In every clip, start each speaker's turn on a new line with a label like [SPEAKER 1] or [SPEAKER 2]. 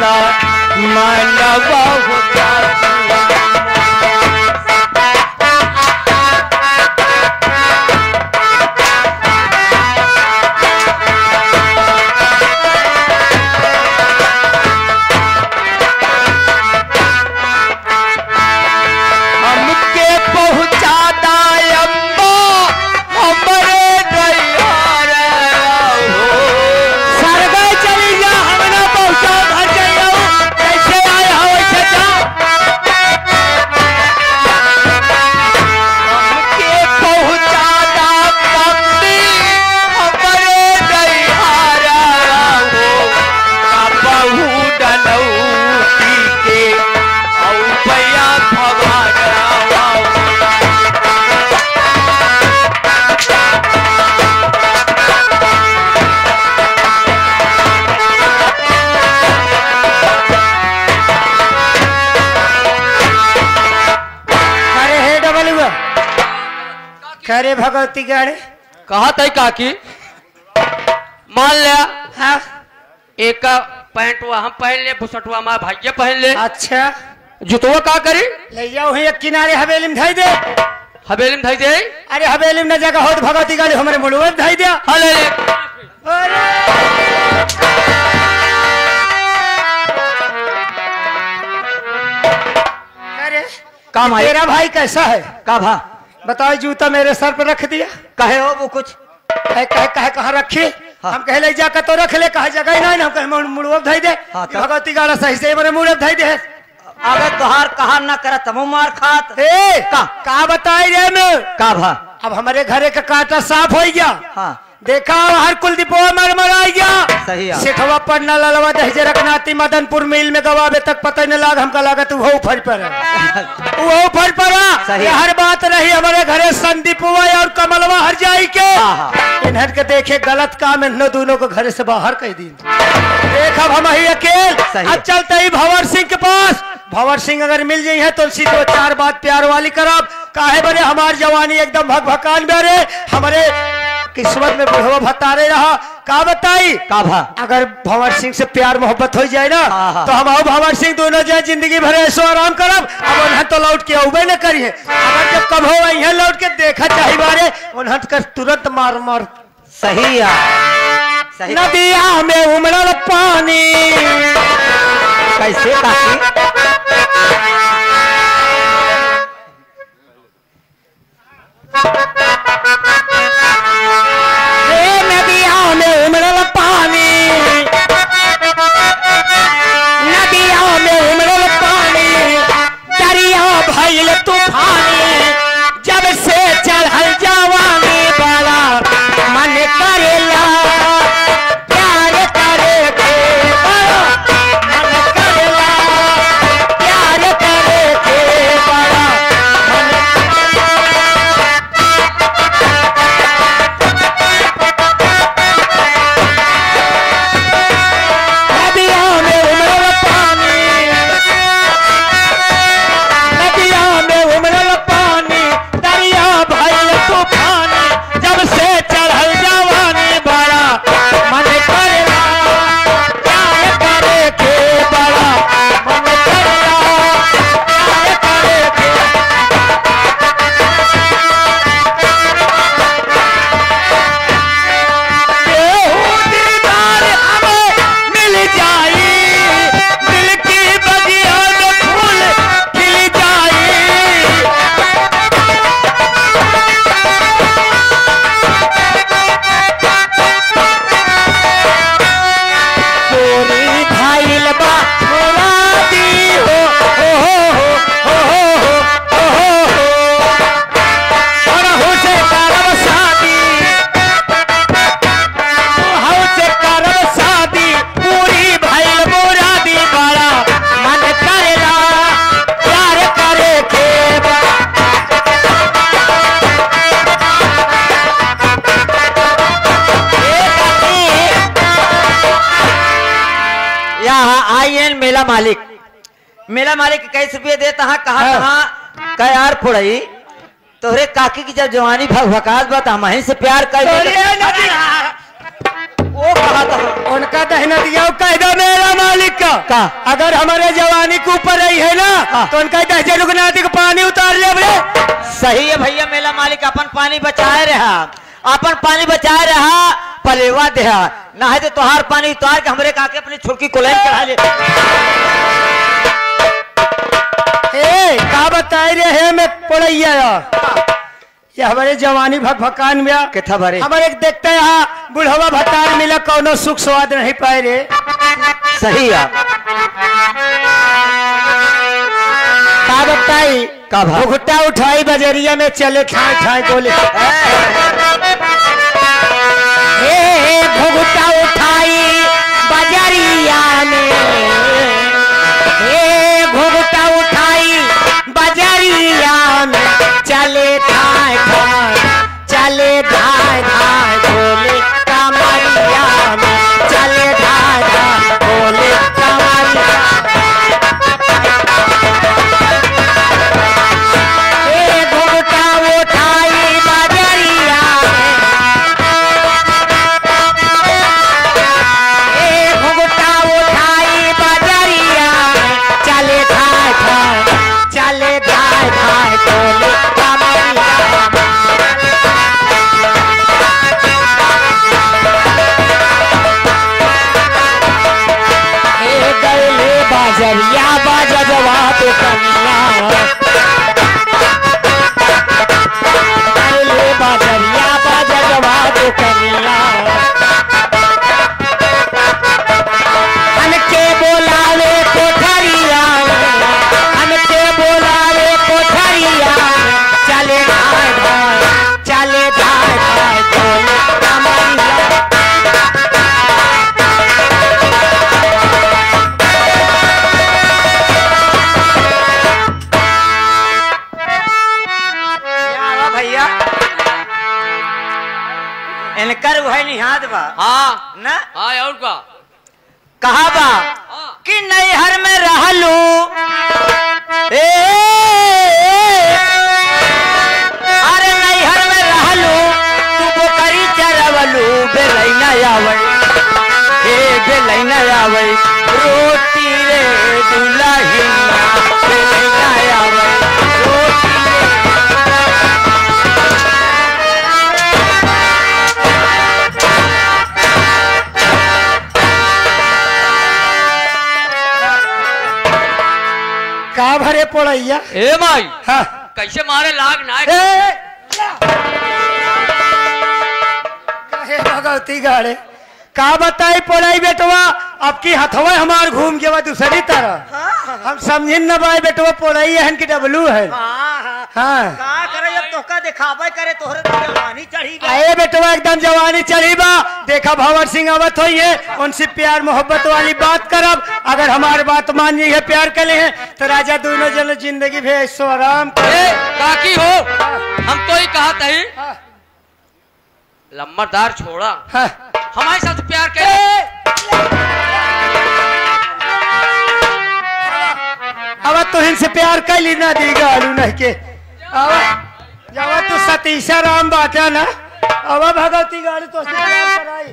[SPEAKER 1] सा मनवा होता
[SPEAKER 2] करे भगवती गाड़े
[SPEAKER 1] कहा तय काकी मान लिया
[SPEAKER 2] हाँ
[SPEAKER 1] एक पैंट हम पहन ले बुसटुआ हमारा भाइये पहन ले
[SPEAKER 2] अच्छा
[SPEAKER 1] जुतवा का करी
[SPEAKER 2] ले जाओ एक किनारे हवेली में धाई दे
[SPEAKER 1] हवेली में धाई दे
[SPEAKER 2] अरे हवेली में न जगह हो तो भगवती गाड़ी हमारे मुड़ुआ धाई दिया
[SPEAKER 1] हाँ ले ले
[SPEAKER 2] अरे
[SPEAKER 1] काम आया
[SPEAKER 2] तेरा भाई कैसा है
[SPEAKER 1] का भा
[SPEAKER 2] बताओ जूता मेरे सर पर रख दिया
[SPEAKER 1] कहे हो वो कुछ
[SPEAKER 2] कहे कहाँ रखी
[SPEAKER 1] हाँ।
[SPEAKER 2] हम कहे ले जाकर तो रख ले कहा जगह ही नहीं हम कहे मुड़ुआ धाई दे
[SPEAKER 1] हाँ,
[SPEAKER 2] भगवती गाड़ा सही से मेरे मुड़ुआ धाई दे
[SPEAKER 1] अगर तुहार कहा ना करा तमो मार खात
[SPEAKER 2] ए
[SPEAKER 1] का
[SPEAKER 2] बताई रे में
[SPEAKER 1] का भा
[SPEAKER 2] अब हमारे घरे का कांटा साफ हो गया
[SPEAKER 1] हाँ
[SPEAKER 2] देखा हर कुलदीप मर आ गया
[SPEAKER 1] सही है
[SPEAKER 2] सिखवा पर न ललवा दहजे रखनाती मदनपुर मिल में गवाबे तक पता नहीं लाग हमका लागत वो फर पर वो फर पड़ा हर बात रही हमारे घरे संदीप और कमलवा हर जाई के इन्हर के देखे गलत काम इन दोनों को घरे से बाहर कह दी देख अब हम ही अकेल अब चलते ही भंवर सिंह के पास भंवर सिंह अगर मिल जाई है तो दो चार बात प्यार वाली करब काहे बने हमार जवानी एकदम भगभकान बेरे हमारे किस्मत में बुढ़वा भतारे रहा का बताई
[SPEAKER 1] का भा
[SPEAKER 2] अगर भंवर सिंह से प्यार मोहब्बत हो जाए ना तो हम आओ भंवर सिंह दोनों जो जिंदगी भर ऐसो आराम करब अब उन्हें तो लौट के अबे न करिए अगर जब कब हो यहाँ लौट के देखा चाहिए बारे उन्हें कर तुरंत मार मार
[SPEAKER 1] सही है सही
[SPEAKER 2] नदिया में उमड़ल पानी
[SPEAKER 1] कैसे काकी
[SPEAKER 2] नदिया में उमड़ल पानी नदिया में उमड़ल पानी दरिया भइल तूफानी जब से चढ़ल जवानी बड़ा मन करेला प्यार करे के बड़ा मन करेला प्यार करे के बड़ा
[SPEAKER 1] मेला मालिक कैसे रुपये देता है कहा कहा का यार फुड़ई तोहरे काकी की जब जवानी भगभकात बात हम से प्यार कर वो कहा था
[SPEAKER 2] उनका दहना दिया कह दो मेरा मालिक का अगर हमारे जवानी के ऊपर रही है ना तो उनका दहजे रुकनाती को पानी उतार ले बड़े।
[SPEAKER 1] सही है भैया, मेला मालिक अपन पानी बचाए रहा, अपन पानी बचाए रहा पलेवा देहा ना है तो तोहार पानी उतार के हमरे काके अपनी छुड़की को चढ़ा ले।
[SPEAKER 2] का बताए रे है मैं पड़ैया ये हमारे जवानी भकान में
[SPEAKER 1] किथा भरे
[SPEAKER 2] हमारे देखते यहाँ बुढ़वा भतार मिला कौनो सुख स्वाद नहीं पाए रे।
[SPEAKER 1] सही है
[SPEAKER 2] का बताई
[SPEAKER 1] का
[SPEAKER 2] घुट्टा उठाई बजरिया में चले ठाए ठाए बोले घुट्टा उठाई बजरिया में घुट्टा उठाई बजरिया में चले ठाए ठाए चले ठाए ठाए बोले कमरिया में चले ठाए ठाए बोले कमरिया घुट्टा उठाई बजरिया घुट्टा उठाई बजरिया चले ठाए ठाए चले ठाए ठाए बोले कमरिया गले बाजरिया बाजवा तो कनिया गले बाजरिया बाजवा तो कनिया हमके बोलावे कोठरिया हमके बोलावे कोठरिया चले ढाई ढाई चले ढाई ढाई बोले कमरिया
[SPEAKER 1] भैया इनकर वह निहाद बा
[SPEAKER 3] हाँ
[SPEAKER 1] ना
[SPEAKER 3] हाँ और का
[SPEAKER 1] कहा बा कि नैहर में रहलू अरे नैहर में रहलू तू बोकरी चरवलू बेलैना आवै बेलैना आवै रोटी रे दुल्हनिया बेलैना आवै रोटी
[SPEAKER 2] का भरे पड़ैया
[SPEAKER 3] ए माई
[SPEAKER 2] हाँ
[SPEAKER 3] कैसे मारे लाग ना
[SPEAKER 2] काहे भगवती गाड़े का बताई पड़ाई बेटवा अब की हथवा हमार घूम गया दूसरी तरह हम समझिन न पाए बेटवा पड़ाई है कि डबलू है हाँ
[SPEAKER 1] का करे जब तोका दिखावे करे तोहरे तो जवानी चढ़ी गई
[SPEAKER 2] आए बेटवा एकदम जवानी चढ़ी बा देखा भंवर सिंह आवत हुई है उनसे प्यार मोहब्बत वाली बात करब अगर हमारी बात मान है प्यार कर ले तो राजा दोनों जन जिंदगी भी ऐसो आराम
[SPEAKER 3] काकी हो हम तो ही कहा तही लम्बादार छोड़ा
[SPEAKER 2] हाँ।
[SPEAKER 3] हमारे साथ प्यार करे
[SPEAKER 2] अब तो इनसे प्यार कर ली ना दी गालू नहीं के अब जब तू सतीशा राम बाटा ना अब भगवती गाड़ी तो से प्यार कराई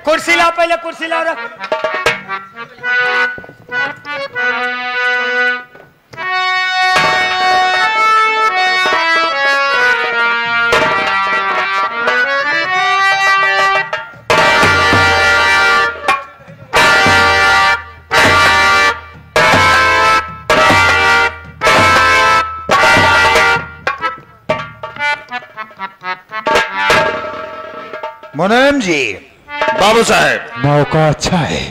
[SPEAKER 2] कुर्सी ला पहले कुर्सी ला रख
[SPEAKER 4] मुनीम जी बाबू साहब मौका अच्छा है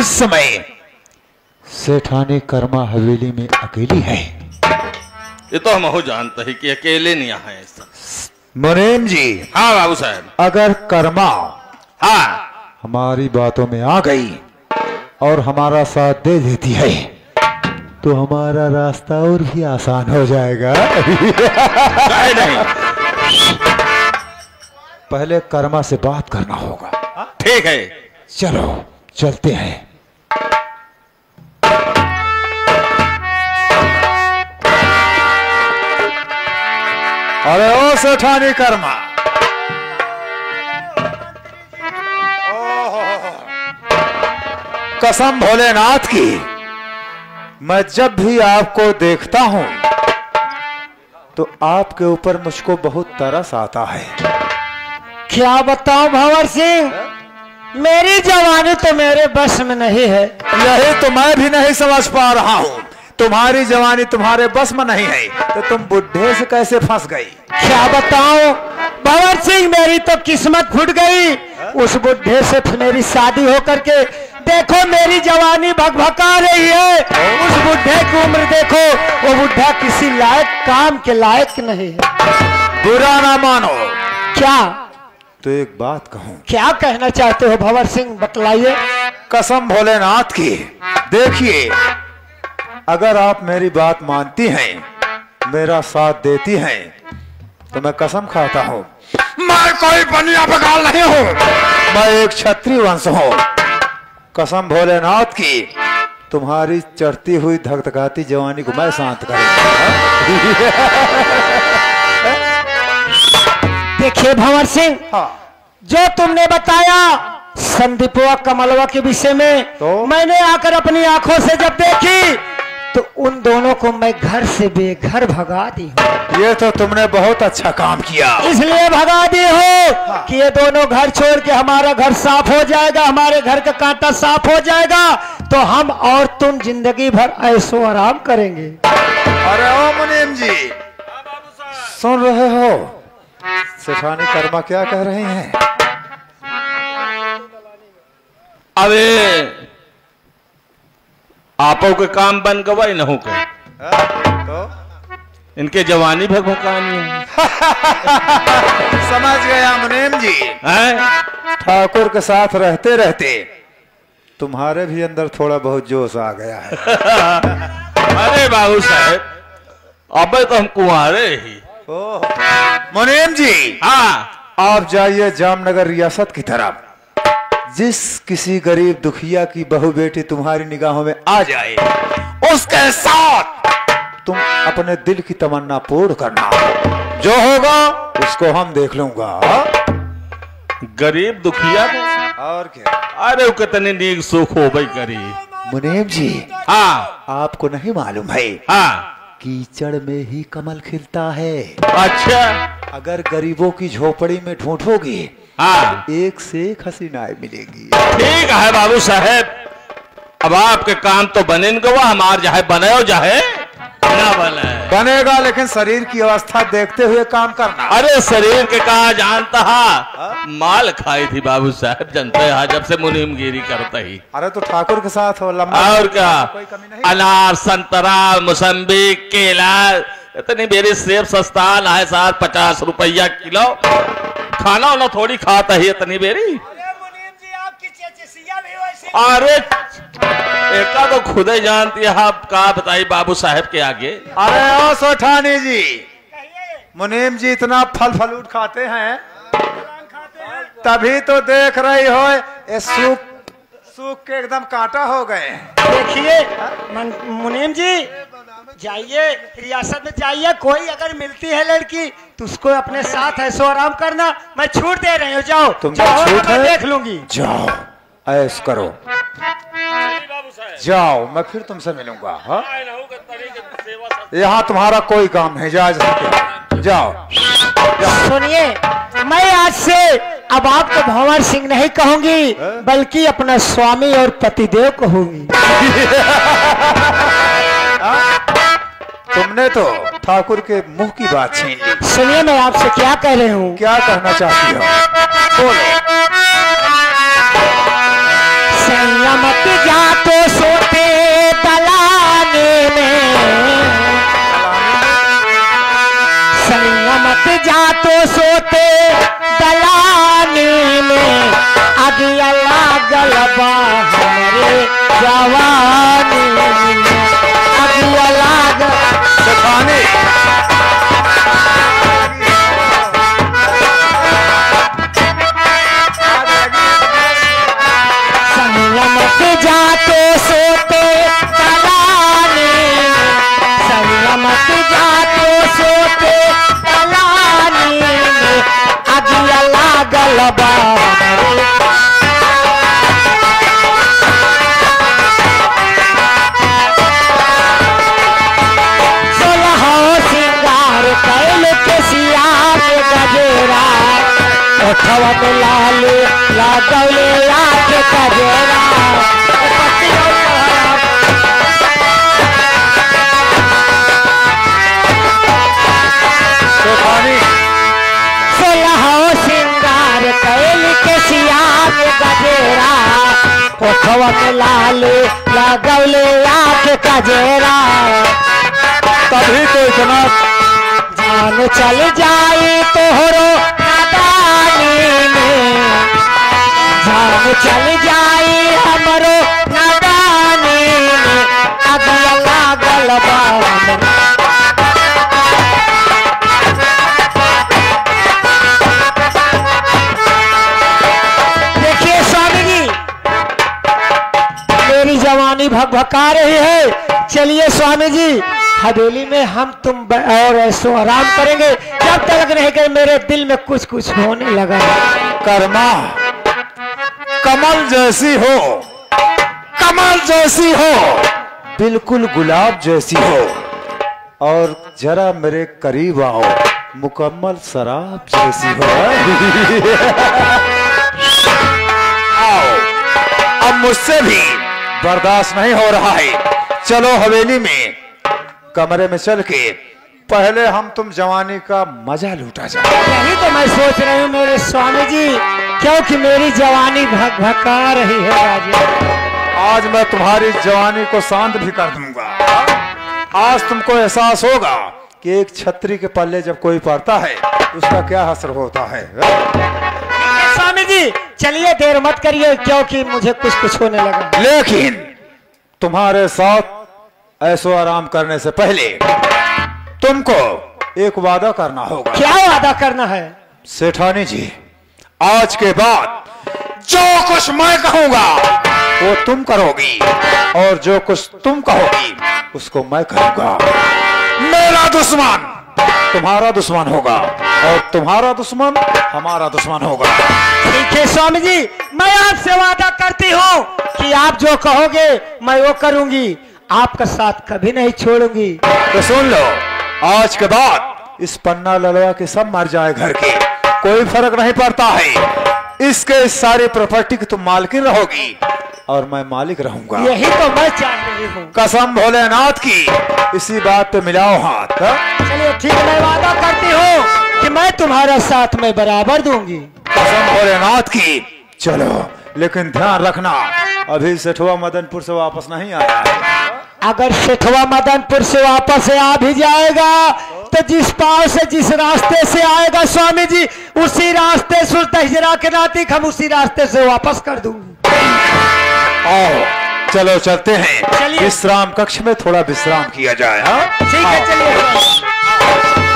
[SPEAKER 4] इस समय सेठानी कर्मा हवेली में अकेली है।
[SPEAKER 5] ये तो हम हो जानते हैं कि अकेले नहीं आए ऐसा।
[SPEAKER 4] मुनीम जी
[SPEAKER 5] हाँ बाबू साहब
[SPEAKER 4] अगर कर्मा
[SPEAKER 5] हाँ
[SPEAKER 4] हमारी बातों में आ गई और हमारा साथ दे देती है तो हमारा रास्ता और भी आसान हो जाएगा।
[SPEAKER 5] नहीं
[SPEAKER 4] पहले कर्मा से बात करना होगा।
[SPEAKER 5] ठीक है
[SPEAKER 4] चलो चलते हैं। अरे ओ सेठानी कर्मा कसम भोलेनाथ की, मैं जब भी आपको देखता हूं तो आपके ऊपर मुझको बहुत तरस आता है।
[SPEAKER 2] क्या बताऊं भंवर सिंह, मेरी जवानी तो मेरे बस में नहीं है।
[SPEAKER 4] यही तो मैं भी नहीं समझ पा रहा हूं। तुम्हारी जवानी तुम्हारे बस में नहीं है तो तुम बुढ़े से कैसे फंस गई?
[SPEAKER 2] क्या बताऊं भंवर सिंह, मेरी तो किस्मत फूट गई। उस बुढ़े से मेरी शादी होकर के देखो मेरी जवानी भगभगा रही है। उस बुढ़े की उम्र देखो, वो बुढ़ा किसी लायक काम के लायक नहीं है।
[SPEAKER 4] बुरा ना मानो।
[SPEAKER 2] क्या?
[SPEAKER 4] तो एक बात कहूं।
[SPEAKER 2] क्या कहना चाहते हो भंवर सिंह, बतलाइए।
[SPEAKER 4] कसम भोलेनाथ की, देखिए अगर आप मेरी बात मानती हैं, मेरा साथ देती हैं, तो मैं कसम खाता हूं मैं कोई बनिया बगाल नहीं हूं, मैं एक क्षत्रिय वंश हूं। कसम भोलेनाथ की, तुम्हारी चढ़ती हुई धकधकाती जवानी को मैं शांत करूंगा।
[SPEAKER 2] देखिए भंवर सिंह,
[SPEAKER 4] हाँ।
[SPEAKER 2] जो तुमने बताया संदीपवा कमलवा के विषय में,
[SPEAKER 4] तो?
[SPEAKER 2] मैंने आकर अपनी आंखों से जब देखी तो उन दोनों को मैं घर से बेघर भगा दी हूँ।
[SPEAKER 4] ये तो तुमने बहुत अच्छा काम किया।
[SPEAKER 2] इसलिए भगा दी हो कि ये दोनों घर छोड़ के हमारा घर साफ हो जाएगा, हमारे घर का कांटा साफ हो जाएगा, तो हम और तुम जिंदगी भर ऐशो आराम करेंगे।
[SPEAKER 4] अरे ओ मुनीम जी, सुन रहे हो सेठानी कर्मा क्या कह रहे हैं?
[SPEAKER 5] अबे आपो के काम बन गवाई न हो के
[SPEAKER 4] तो
[SPEAKER 5] इनके जवानी भगभकानी है।
[SPEAKER 4] समझ गया मुनीम जी।
[SPEAKER 5] हैं?
[SPEAKER 4] ठाकुर के साथ रहते रहते तुम्हारे भी अंदर थोड़ा बहुत जोश आ गया है।
[SPEAKER 5] अरे बाबू साहब, अबे तो हम कुंवारे ही।
[SPEAKER 4] मुनीम जी,
[SPEAKER 5] हाँ,
[SPEAKER 4] आप जाइए जामनगर रियासत की तरफ। जिस किसी गरीब दुखिया की बहू बेटी तुम्हारी निगाहों में आ जाए, उसके साथ तुम अपने दिल की तमन्ना पूर्ण करना। जो होगा उसको हम देख लूंगा।
[SPEAKER 5] गरीब दुखिया
[SPEAKER 4] और क्या?
[SPEAKER 5] अरे वो कितनी नीक सुख हो भाई गरीब।
[SPEAKER 4] मुनीम जी,
[SPEAKER 5] हाँ
[SPEAKER 4] आपको नहीं मालूम है
[SPEAKER 5] हाँ,
[SPEAKER 4] कीचड़ में ही कमल खिलता है।
[SPEAKER 5] अच्छा
[SPEAKER 4] अगर गरीबों की झोपड़ी में ढूंढोगे,
[SPEAKER 5] हाँ,
[SPEAKER 4] एक से एक हसीनाएं मिलेगी।
[SPEAKER 5] ठीक है बाबू साहब, अब आपके काम तो बने न गवा, हमार चाहे बने हो चाहे ना बने।
[SPEAKER 4] बनेगा, लेकिन शरीर की अवस्था देखते हुए काम करना।
[SPEAKER 5] अरे शरीर के कहा जानता हा, माल खाई थी बाबू साहब, जनते हा जब से मुनीमगिरी करता ही।
[SPEAKER 4] अरे तो ठाकुर के साथ हो लंबा,
[SPEAKER 5] और क्या,
[SPEAKER 4] कोई कमी नहीं।
[SPEAKER 5] अनार संतरा मौसम्बी केला, इतनी मेरी सेब सस्ता ना है, 50 रुपया किलो। खाना वाना थोड़ी खाता ही इतनी बेरी। अरे एका तो खुद ही जानती है, आप का बताई बाबू साहब के आगे।
[SPEAKER 4] अरे ओ सोठानी जी, मुनीम जी इतना फल फलूट खाते हैं, तभी तो देख रही हो ये सूख के एकदम कांटा हो गए।
[SPEAKER 2] देखिए मुनीम जी, जाइए रियासत में जाइए, कोई अगर मिलती है लड़की तो उसको अपने साथ ऐसो आराम करना, मैं छूट दे रही हूँ। जाओ
[SPEAKER 4] तुमको
[SPEAKER 2] जाओ,
[SPEAKER 4] छूट
[SPEAKER 2] मैं
[SPEAKER 4] है?
[SPEAKER 2] देख लूंगी।
[SPEAKER 4] जाओ ऐश करो, जाओ, मैं फिर तुमसे मिलूंगा। हाँ? यहाँ तुम्हारा कोई काम नहीं, जाओ।
[SPEAKER 2] सुनिए, मैं आज से अब आपको भंवर सिंह नहीं कहूंगी, बल्कि अपना स्वामी और पतिदेव कहूंगी।
[SPEAKER 4] तुमने तो ठाकुर के मुंह की बात छीन ली।
[SPEAKER 2] सुनिए, मैं आपसे क्या कह रही हूँ।
[SPEAKER 4] क्या कहना चाहती हो? बोलो।
[SPEAKER 2] संयमत जा तो सोते दलाने में, संयमत जा तो सोते दलाने में, अगिया लागल बा हमरे जवानी में, अगिया लागल। संयमत जाते सोते दलाने में, संयमत जाते सोते दलाने में, अगिया लागल बा हमरे। में लाले लगौले आँख कजेरा
[SPEAKER 4] तभी तो इतना
[SPEAKER 2] जान चल जाए तोहरो नादानी में, जान चल जाए हमरो नादानी में, अगिया लागल बा हमरा। देखिए स्वामी जी, मेरी जवानी भकभका रही है। चलिए स्वामी जी, हवेली में हम तुम और ऐसो आराम करेंगे जब तक नहीं कि मेरे दिल में कुछ कुछ होने लगा।
[SPEAKER 4] कर्मा कमल जैसी हो, कमल जैसी हो, बिल्कुल गुलाब जैसी हो, और जरा मेरे करीब आओ, मुकम्मल शराब जैसी हो। आओ, अब मुझसे भी बर्दाश्त नहीं हो रहा है। चलो हवेली में कमरे में चल के पहले हम तुम जवानी का मजा लूटा जाए।
[SPEAKER 2] यही तो मैं सोच रही हूँ मेरे स्वामी जी, क्योंकि मेरी जवानी भकभका रही है राजा।
[SPEAKER 4] आज मैं तुम्हारी जवानी को शांत भी कर दूंगा। आज तुमको एहसास होगा कि एक छतरी के पल्ले जब कोई पड़ता है उसका क्या असर होता है।
[SPEAKER 2] स्वामी जी चलिए, देर मत करिए, क्योंकि मुझे कुछ कुछ होने लगा।
[SPEAKER 4] लेकिन तुम्हारे साथ ऐसो आराम करने से पहले तुमको एक वादा करना होगा।
[SPEAKER 2] क्या वादा करना है?
[SPEAKER 4] सेठानी जी, आज के बाद जो कुछ मैं कहूंगा वो तुम करोगी, और जो कुछ तुम कहोगी उसको मैं करूंगा। मेरा दुश्मन तुम्हारा दुश्मन होगा, और तुम्हारा दुश्मन हमारा दुश्मन होगा।
[SPEAKER 2] ठीक है स्वामी जी, मैं आपसे वादा करती हूँ कि आप जो कहोगे मैं वो करूंगी, आपका साथ कभी नहीं छोड़ूंगी।
[SPEAKER 4] तो सुन लो, आज के बाद इस पन्ना ललवा के सब मर जाए घर के, कोई फर्क नहीं पड़ता है। इसके इस सारी प्रॉपर्टी की तुम मालकिन रहोगी और मैं मालिक रहूंगा।
[SPEAKER 2] यही तो मैं चाह रही हूँ।
[SPEAKER 4] कसम भोलेनाथ की, इसी बात पे मिलाओ हाथ।
[SPEAKER 2] चलिए ठीक, मैं वादा करती हूँ कि मैं तुम्हारा साथ में बराबर दूंगी।
[SPEAKER 4] कसम भोलेनाथ की। चलो, लेकिन ध्यान रखना, अभी सेठवा मदनपुर से वापस नहीं आया है।
[SPEAKER 2] अगर सेठवा मदनपुर से वापस आ भी जाएगा तो जिस पाव से जिस रास्ते से आएगा स्वामी जी, उसी रास्ते से दहजरा के नातिक हम उसी रास्ते से वापस कर दूंगी।
[SPEAKER 4] आओ चलो चलते हैं,
[SPEAKER 2] चलिए।
[SPEAKER 4] विश्राम कक्ष में थोड़ा विश्राम किया जाए। हाँ
[SPEAKER 2] ठीक है, चलिए।